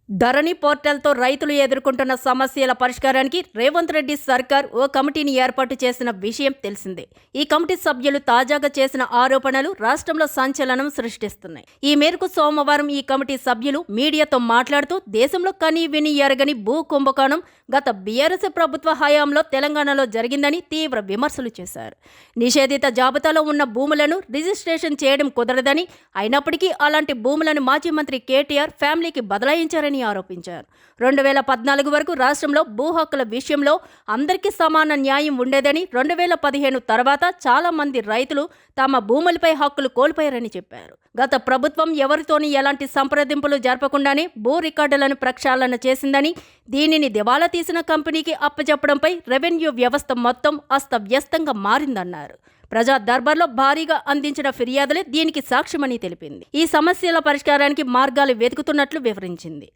ధరణి పోర్టల్తో రైతులు ఎదుర్కొంటున్న సమస్యల పరిష్కారానికి రేవంత్ రెడ్డి సర్కార్ ఓ కమిటీని ఏర్పాటు చేసిన విషయం తెలిసిందే. ఈ కమిటీ సభ్యులు తాజాగా చేసిన ఆరోపణలు రాష్ట్రంలో సంచలనం సృష్టిస్తున్నాయి. ఈ మేరకు సోమవారం ఈ కమిటీ సభ్యులు మీడియాతో మాట్లాడుతూ దేశంలో కని విని ఎరగని భూ కుంభకోణం గత బీఆర్ఎస్ ప్రభుత్వ హయాంలో తెలంగాణలో జరిగిందని తీవ్ర విమర్శలు చేశారు. నిషేధిత జాబితాలో ఉన్న భూములను రిజిస్ట్రేషన్ చేయడం కుదరదని, అయినప్పటికీ అలాంటి భూములను మాజీ మంత్రి కేటీఆర్ ఫ్యామిలీకి బదలాయించారని ఆరోపించారు. 2014 వరకు రాష్ట్రంలో భూ హక్కుల విషయంలో అందరికీ సమాన న్యాయం ఉండేదని, 2015 తర్వాత చాలా మంది రైతులు తమ భూములపై హక్కులు కోల్పోయారని చెప్పారు. గత ప్రభుత్వం ఎవరితోని ఎలాంటి సంప్రదింపులు జరపకుండానే భూ రికార్డులను ప్రక్షాళన చేసిందని, దీనిని దివాలా తీసిన కంపెనీకి అప్పచెప్పడంపై రెవెన్యూ వ్యవస్థ మొత్తం అస్తవ్యస్తంగా మారిందన్నారు. ప్రజా దర్బార్లో భారీగా అందించిన ఫిర్యాదులే దీనికి సాక్ష్యమని తెలిపింది. ఈ సమస్యల పరిష్కారానికి మార్గాలు వెతుకుతున్నట్లు వివరించింది.